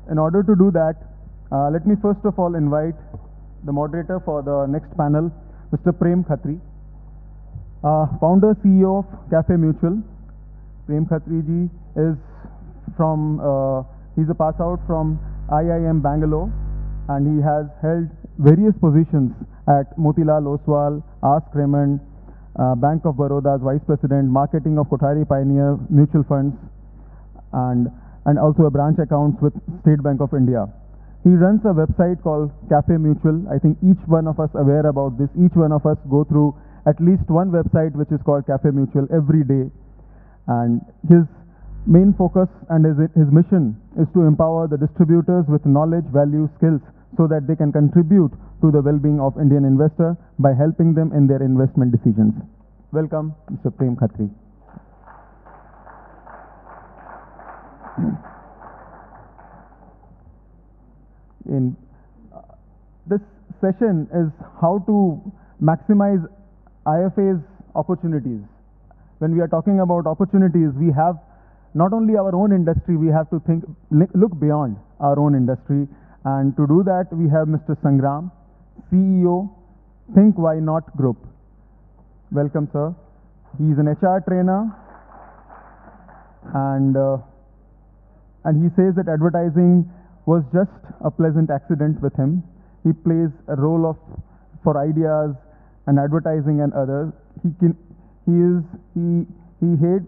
In order to do that, let me first of all invite the moderator for the next panel, Mr. Prem Khatri, founder CEO of Cafe Mutual. Prem Khatri ji is from, he's a pass out from IIM Bangalore, and he has held various positions at Motilal Oswal, Ask Raymond, Bank of Baroda's Vice President, Marketing of Kothari Pioneer Mutual Funds, and also a branch accounts with State Bank of India. He runs a website called Cafe Mutual. I think each one of us aware about this. Each one of us go through at least one website which is called Cafe Mutual every day. And his main focus and his mission is to empower the distributors with knowledge, value, skills so that they can contribute to the well-being of Indian investor by helping them in their investment decisions. Welcome, Mr. Prem Khatri. This session is how to maximize IFA's opportunities. When we are talking about opportunities, we have not only our own industry, we have to look beyond our own industry. And to do that, we have Mr. Sangram, CEO, Think Why Not Group. Welcome, sir. He is an HR trainer, and he says that advertising was just a pleasant accident with him. He plays a role for ideas and advertising and others. He hates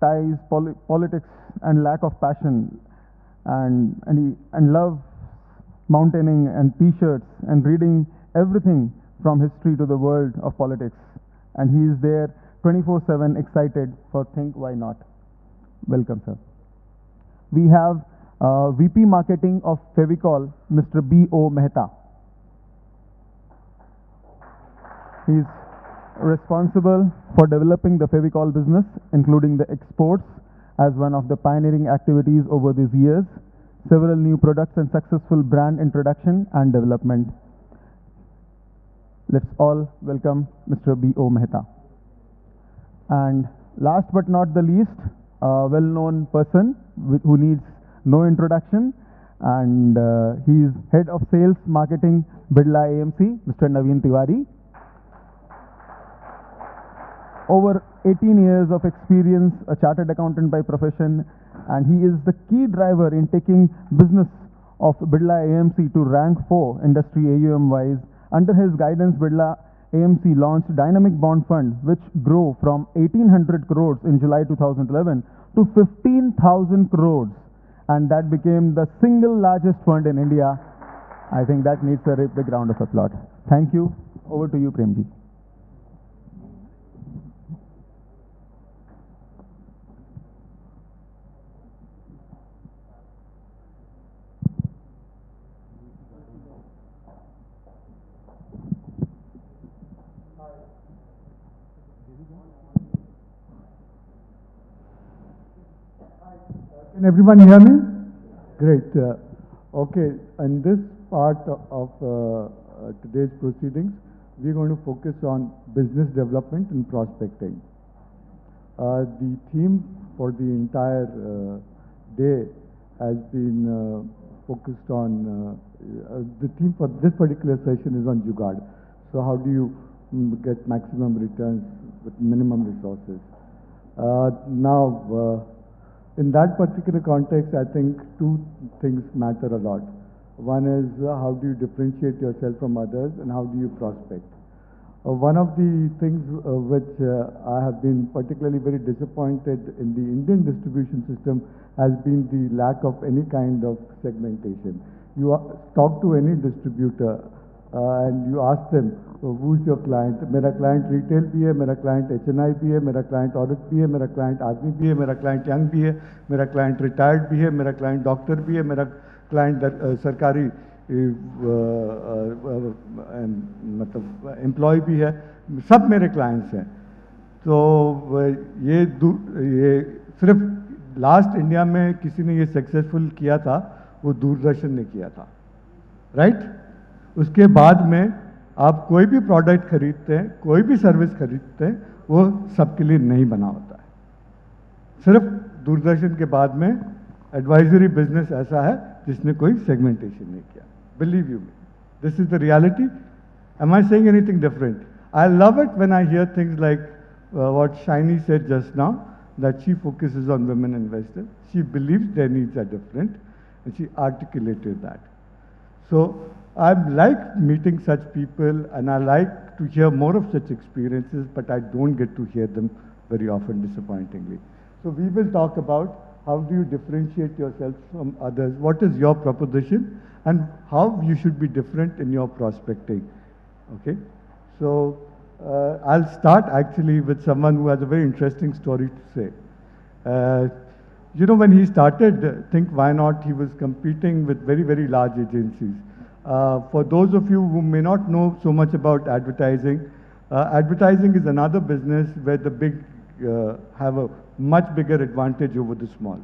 ties, politics, and lack of passion, and loves mountaining and T-shirts and reading everything from history to the world of politics. And he is there 24/7 excited for Think Why Not. Welcome, sir. We have VP Marketing of Fevicol, Mr. B.O. Mehta. He is responsible for developing the Fevicol business, including the exports as one of the pioneering activities over these years, several new products and successful brand introduction and development. Let's all welcome Mr. B.O. Mehta. And last but not the least, a well-known person who needs no introduction, and he is Head of Sales Marketing, Birla AMC, Mr. Naveen Tiwari. Over 18 years of experience, a chartered accountant by profession, and he is the key driver in taking business of Birla AMC to rank 4 industry AUM-wise. Under his guidance, Birla AMC launched Dynamic Bond Fund, which grew from 1,800 crores in July 2011 to 15,000 crores, and that became the single largest fund in India. I think that needs a big round of applause. Thank you. Over to you, Premji. Can everyone hear me? Great. Okay, in this part of today's proceedings, we're going to focus on business development and prospecting. The theme for the entire day has been focused on, the theme for this particular session is on Jugaad. So how do you get maximum returns with minimum resources? In that particular context, I think two things matter a lot. One is how do you differentiate yourself from others, and how do you prospect? One of the things which I have been particularly very disappointed in the Indian distribution system has been the lack of any kind of segmentation. You talk to any distributor and you ask them, who's your client? मेरा client retail भी है, मेरा client HNI भी है, मेरा client औरत भी है, मेरा client आदमी भी है, मेरा client young भी है, मेरा client retired भी है, मेरा client doctor भी है, मेरा client सरकारी मतलब employee भी है, सब मेरे clients हैं. तो ये सिर्फ लास्ट इंडिया में किसी ने ये सक्सेसफुल किया था, वो दूरदर्शन ने किया था, राइट? उसके बाद में आप कोई भी प्रोडक्ट खरीदते हैं, कोई भी सर्विस खरीदते हैं, वो सबके लिए नहीं बना होता है. सिर्फ दूरदर्शन के बाद में एडवाइजरी बिजनेस ऐसा है जिसने कोई segmentation नहीं किया. Believe you me, this is the reality. Am I saying anything different? I love it when I hear things like what Shiny said just now, that she focuses on women investors. She believes their needs are different, and she articulated that. So I like meeting such people, and I like to hear more of such experiences, but I don't get to hear them very often, disappointingly. So we will talk about how do you differentiate yourself from others, what is your proposition, and how you should be different in your prospecting. Okay? So I'll start actually with someone who has a very interesting story to say. You know, when he started Think Why Not, he was competing with very, very large agencies. For those of you who may not know so much about advertising, advertising is another business where the big have a much bigger advantage over the small.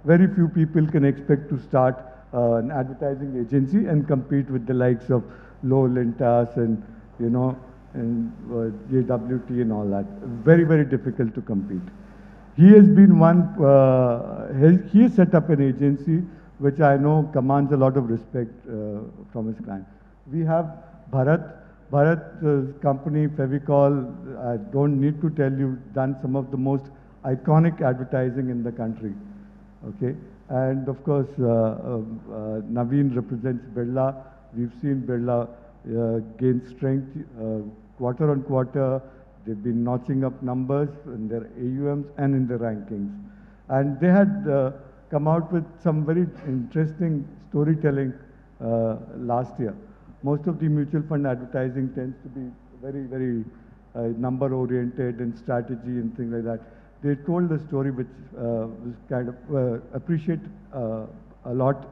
Very few people can expect to start an advertising agency and compete with the likes of Lowell Lintas and, you know, and JWT and all that. Very, very difficult to compete. He has been one, he has set up an agency which I know commands a lot of respect from his clients. We have Bharat's company, Fevicol, I don't need to tell you, done some of the most iconic advertising in the country. Okay? And of course, Naveen represents Birla. We've seen Birla gain strength quarter on quarter. They've been notching up numbers in their AUMs and in their rankings. And they had come out with some very interesting storytelling last year. Most of the mutual fund advertising tends to be very, very number oriented and strategy and things like that. They told a story which was kind of appreciated a lot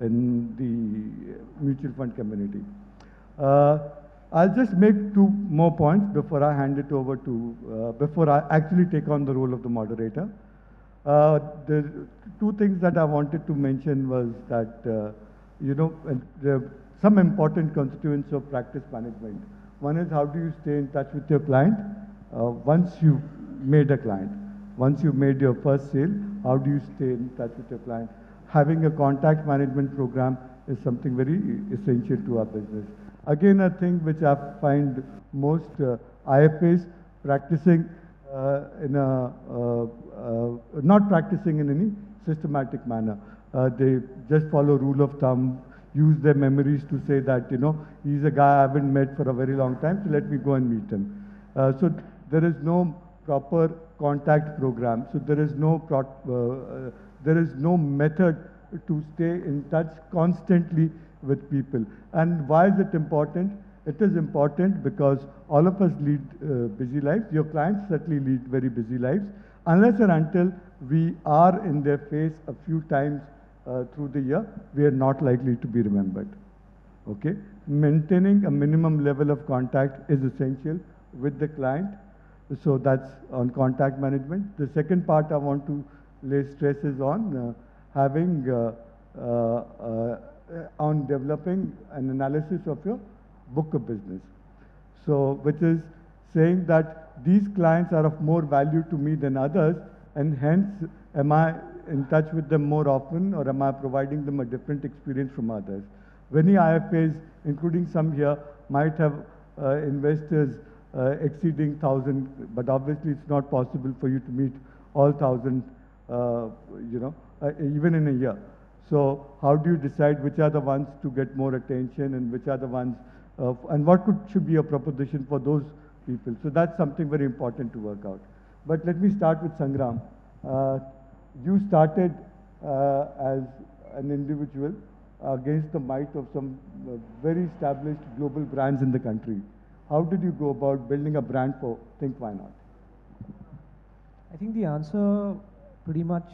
in the mutual fund community. I'll just make two more points before I hand it over to, before I actually take on the role of the moderator. The two things that I wanted to mention was that, you know, there are some important constituents of practice management. One is how do you stay in touch with your client once you've made a client. Once you've made your first sale, how do you stay in touch with your client? Having a contact management program is something very essential to our business. Again, a thing which I find most IFAs practicing in a, not practicing in any systematic manner. They just follow rule of thumb, use their memories to say that, you know, he's a guy I haven't met for a very long time, so let me go and meet him. So there is no proper contact program. So there is no method to stay in touch constantly with people. And why is it important? It is important because all of us lead busy lives. Your clients certainly lead very busy lives. Unless and until we are in their face a few times through the year, we are not likely to be remembered. Okay? Maintaining a minimum level of contact is essential with the client. So that's on contact management. The second part I want to lay stress is on having on developing an analysis of your book of business. So, which is saying that these clients are of more value to me than others, and hence, am I in touch with them more often, or am I providing them a different experience from others? Many IFAs, including some here, might have investors exceeding 1,000, but obviously it's not possible for you to meet all 1,000, you know, even in a year. So how do you decide which are the ones to get more attention and which are the ones, and what should be a proposition for those people? So that's something very important to work out. But let me start with Sangram. You started as an individual against the might of some very established global brands in the country. How did you go about building a brand for Think Why Not? I think the answer pretty much,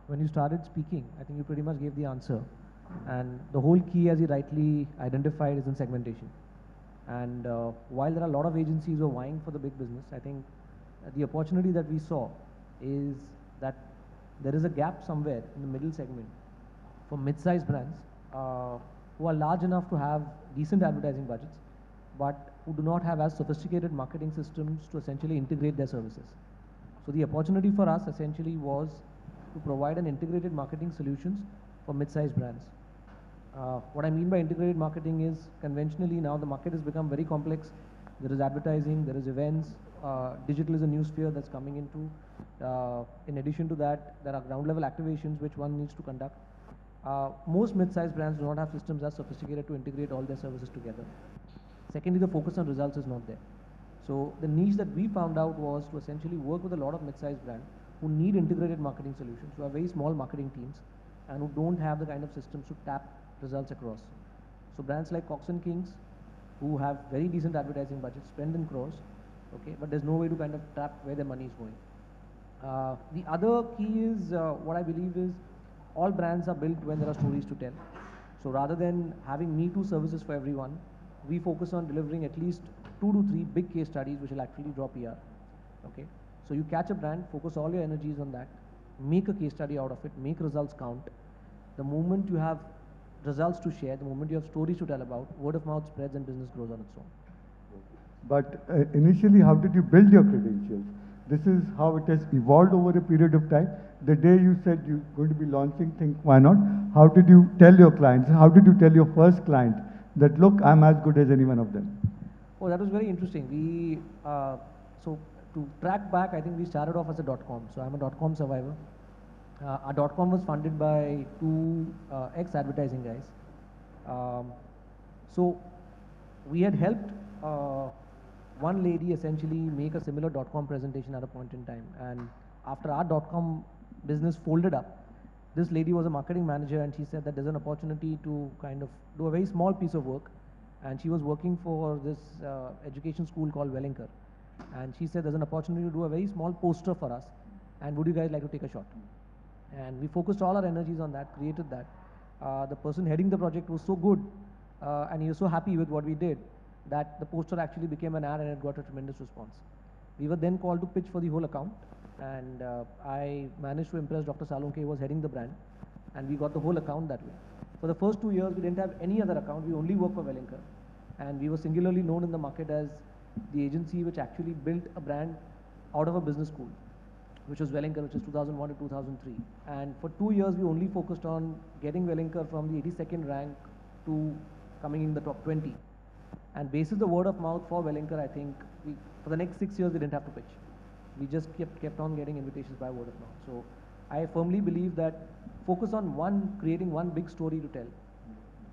when you started speaking, I think you pretty much gave the answer. And the whole key, as you rightly identified, is in segmentation. And while there are a lot of agencies who are vying for the big business, I think the opportunity that we saw is that there is a gap somewhere in the middle segment for mid-sized brands who are large enough to have decent advertising budgets, but who do not have as sophisticated marketing systems to essentially integrate their services. So the opportunity for us essentially was to provide an integrated marketing solutions for mid-sized brands. What I mean by integrated marketing is conventionally now the market has become very complex. There is advertising, there is events, digital is a new sphere that's coming into. In addition to that, there are ground level activations which one needs to conduct. Most mid-sized brands do not have systems as sophisticated to integrate all their services together. Secondly, the focus on results is not there. So the niche that we found out was to essentially work with a lot of mid-sized brands who need integrated marketing solutions, who have very small marketing teams and who don't have the kind of systems to tap results across. So brands like Cox and Kings, who have very decent advertising budgets, spend in crores, okay, but there's no way to kind of tap where their money is going. The other key is what I believe is all brands are built when there are stories to tell. So rather than having Me Too services for everyone, we focus on delivering at least 2 to 3 big case studies which will actually draw PR. Okay, so you catch a brand, focus all your energies on that, make a case study out of it, make results count. The moment you have results to share, the moment you have stories to tell about, word of mouth spreads and business grows on its own. But initially, how did you build your credentials? This is how it has evolved over a period of time. The day you said you're going to be launching Think Why Not, how did you tell your clients? How did you tell your first client that, look, I'm as good as any one of them? Oh, that was very interesting. We, so to track back, I think we started off as a .com. So I'm a .com survivor. Our .com was funded by 2 ex-advertising guys. So we had helped one lady essentially make a similar .com presentation at a point in time. And after our .com business folded up, this lady was a marketing manager and she said that there's an opportunity to kind of do a very small piece of work. And she was working for this education school called Wellinger. And she said there's an opportunity to do a very small poster for us. And would you guys like to take a shot? And we focused all our energies on that, created that. The person heading the project was so good and he was so happy with what we did that the poster actually became an ad and it got a tremendous response. We were then called to pitch for the whole account and I managed to impress Dr. Salonke, who was heading the brand, and we got the whole account that way. For the first 2 years, we didn't have any other account. We only worked for Wellinger. And we were singularly known in the market as the agency which actually built a brand out of a business school, which was Wellinger, which is 2001 to 2003. And for 2 years, we only focused on getting Wellinger from the 82nd rank to coming in the top 20. And basis the word of mouth for Wellinger, I think for the next 6 years, we didn't have to pitch. We just kept on getting invitations by word of mouth. So I firmly believe that focus on creating one big story to tell.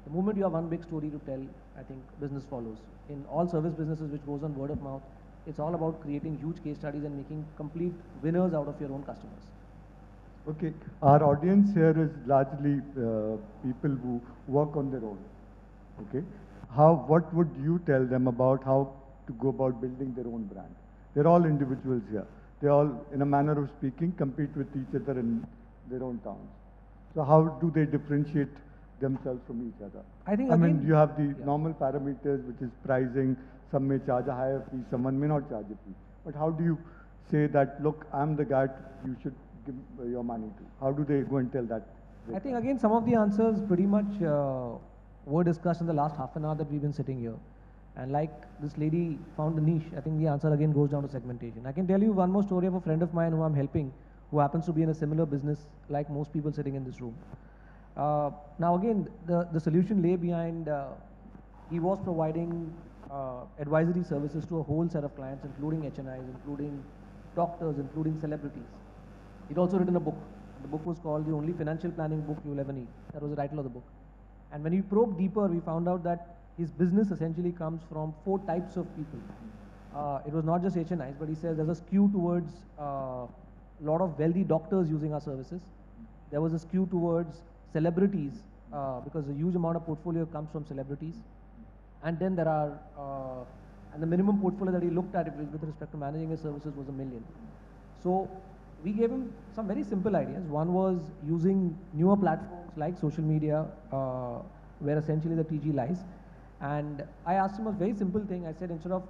The moment you have one big story to tell, I think business follows. In all service businesses which goes on word of mouth, it's all about creating huge case studies and making complete winners out of your own customers. Okay, our audience here is largely people who work on their own. Okay, what would you tell them about how to go about building their own brand? They're all individuals here. They all, in a manner of speaking, compete with each other in their own towns. So how do they differentiate themselves from each other? I think mean, you have the normal parameters, which is pricing. Some may charge a higher fee, someone may not charge a fee. But how do you say that, look, I'm the guy you should give your money to? How do they go and tell that? I think again, some of the answers pretty much were discussed in the last half an hour that we've been sitting here. And like this lady found the niche, I think the answer again goes down to segmentation. I can tell you one more story of a friend of mine who I'm helping, who happens to be in a similar business like most people sitting in this room. Now again, the solution lay behind, he was providing advisory services to a whole set of clients, including HNIs, including doctors, including celebrities. He'd also written a book. The book was called The Only Financial Planning Book You'll Ever Need. That was the title of the book. And when we probed deeper, we found out that his business essentially comes from 4 types of people. It was not just HNIs, but he says there's a skew towards a lot of wealthy doctors using our services. There was a skew towards celebrities because a huge amount of portfolio comes from celebrities. And then there are, and the minimum portfolio that he looked at with respect to managing his services was $1 million. So we gave him some very simple ideas. One was using newer platforms like social media, where essentially the TG lies. And I asked him a very simple thing. I said, instead of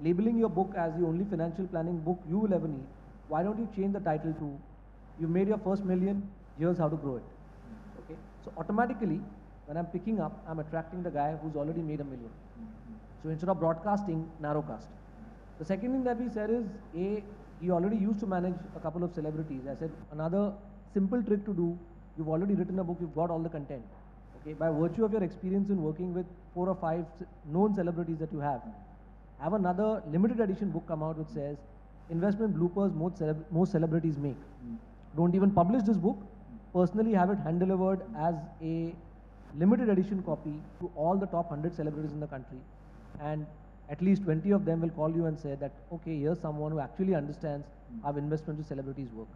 labeling your book as the only financial planning book you will ever need, why don't you change the title to, you made your first $1 million, here's how to grow it. Okay? So automatically, when I'm picking up, I'm attracting the guy who's already made $1 million. So instead of broadcasting, narrowcast. The second thing that we said is, he already used to manage a couple of celebrities. I said, another simple trick to do you've already written a book, you've got all the content. Okay, by virtue of your experience in working with 4 or 5 known celebrities that you have another limited edition book come out which says investment bloopers most celebrities make. Don't even publish this book. Personally have it hand delivered as a limited edition copy to all the top 100 celebrities in the country, and at least 20 of them will call you and say that, okay, here's someone who actually understands how investment to celebrities work.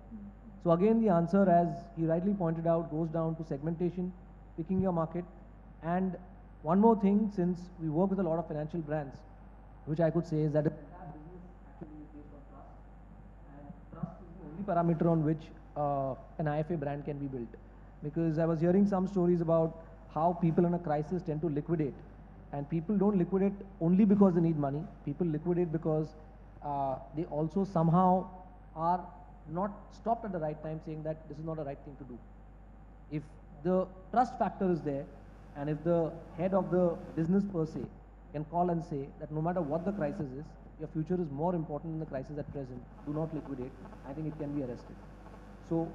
So again, the answer, as he rightly pointed out, goes down to segmentation, picking your market. And one more thing, since we work with a lot of financial brands, which I could say is that the entire business actually is based on trust. And trust is the only parameter on which an IFA brand can be built. Because I was hearing some stories about how people in a crisis tend to liquidate. And people don't liquidate only because they need money. People liquidate because they also somehow are not stopped at the right time saying that this is not the right thing to do. If the trust factor is there, and if the head of the business per se can call and say that no matter what the crisis is, your future is more important than the crisis at present, do not liquidate, I think it can be arrested. So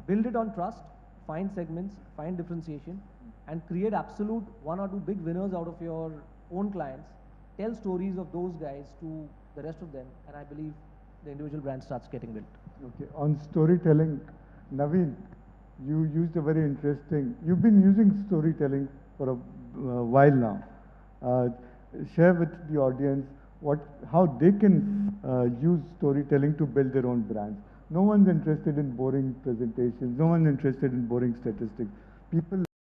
build it on trust, find segments, find differentiation, and create absolute 1 or 2 big winners out of your own clients. Tell stories of those guys to the rest of them, and I believe the individual brand starts getting built. Okay, on storytelling, Naveen, you used a very interesting, you've been using storytelling for a while now. Share with the audience how they can use storytelling to build their own brands. No one's interested in boring presentations, no one's interested in boring statistics. People